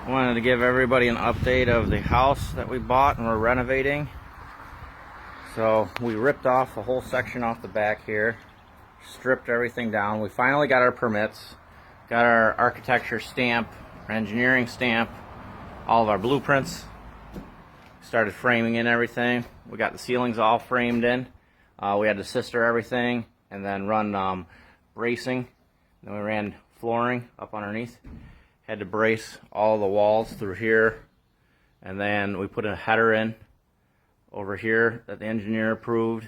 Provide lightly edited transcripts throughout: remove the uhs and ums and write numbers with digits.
Wanted to give everybody an update of the house that we bought and we're renovating. So we ripped off a whole section off the back here, stripped everything down. We finally got our permits, got our architecture stamp, our engineering stamp, all of our blueprints. Started framing in everything. We got the ceilings all framed in. We had to sister everything and then run bracing. Then we ran flooring up underneath. Had to brace all the walls through here, and then we put a header in over here that the engineer approved.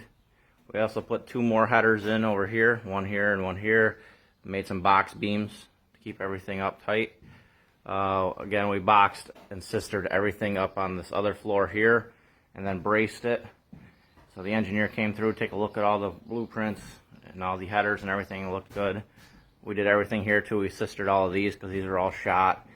We also put two more headers in over here, one here and one here. Made some box beams to keep everything up tight. Again, we boxed and sistered everything up on this other floor here, and then braced it. So the engineer came through, take a look at all the blueprints and all the headers and everything. It looked good. We did everything here too. We sistered all of these because these are all shot.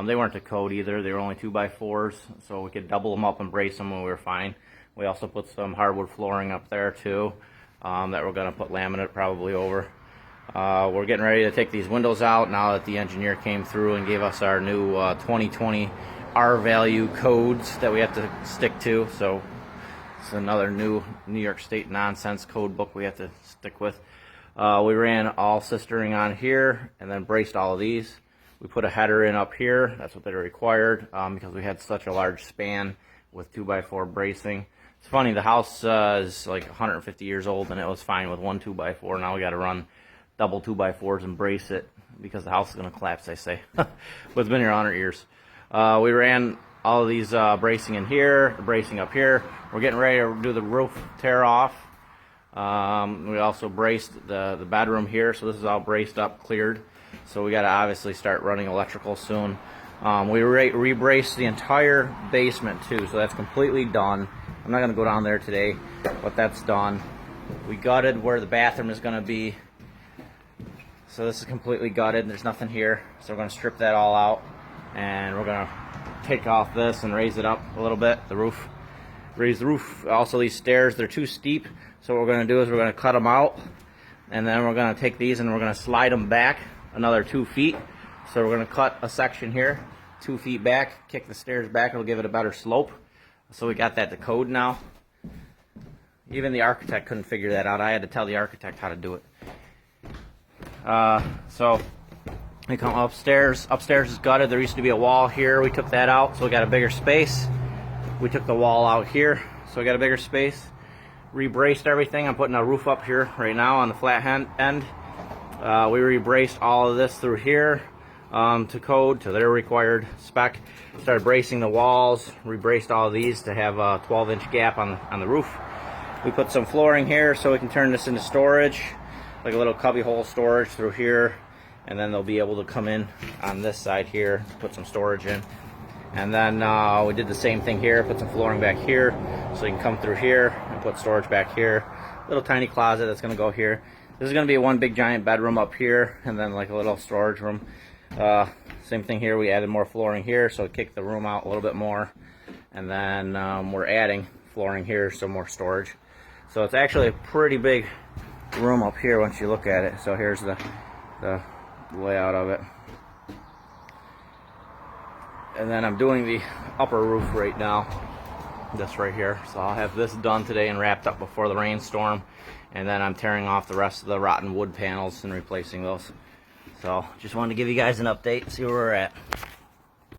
They weren't to code either. They were only 2x4s, so we could double them up and brace them and we were fine. We also put some hardwood flooring up there too that we're going to put laminate probably over. We're getting ready to take these windows out now that the engineer came through and gave us our new 2020 R-value codes that we have to stick to. So it's another new New York State nonsense code book we have to stick with. We ran all sistering on here and then braced all of these. We put a header in up here. That's what they required because we had such a large span with 2x4 bracing. It's funny, the house is like 150 years old and it was fine with one 2x4. Now we got to run double 2x4s and brace it because the house is going to collapse, they say. But it's been here 100 years. We ran all of these bracing in here, bracing up here. We're getting ready to do the roof tear off. We also braced the bedroom here, so this is all braced up, cleared. So we got to obviously start running electrical soon. We re-braced the entire basement too, so that's completely done. I'm not going to go down there today, but that's done. We gutted where the bathroom is going to be. So this is completely gutted. There's nothing here, so we're going to strip that all out, and we're going to take off this and raise it up a little bit, the roof. Raise the roof. Also, these stairs, they're too steep, so what we're going to do is we're going to cut them out, and then we're going to take these and we're going to slide them back another 2 feet. So we're going to cut a section here 2 feet back, kick the stairs back. It'll give it a better slope. So we got that to code now. Even the architect couldn't figure that out. I had to tell the architect how to do it. So we come upstairs. Upstairs is gutted. There used to be a wall here. We took that out, so we got a bigger space. We took the wall out here, so we got a bigger space. Rebraced everything. I'm putting a roof up here right now on the flat end. We rebraced all of this through here to code, to their required spec. Started bracing the walls, rebraced all of these to have a 12-inch gap on the roof. We put some flooring here so we can turn this into storage, like a little cubby hole storage through here, and then they'll be able to come in on this side here, put some storage in. And then we did the same thing here, put some flooring back here so you can come through here and put storage back here. Little tiny closet that's going to go here. This is going to be one big giant bedroom up here and then like a little storage room. Same thing here, we added more flooring here so it kicked the room out a little bit more. And then we're adding flooring here, so more storage. So it's actually a pretty big room up here once you look at it. So here's the layout of it. And then I'm doing the upper roof right now, this right here. So I'll have this done today and wrapped up before the rainstorm. And then I'm tearing off the rest of the rotten wood panels and replacing those. So just wanted to give you guys an update, see where we're at.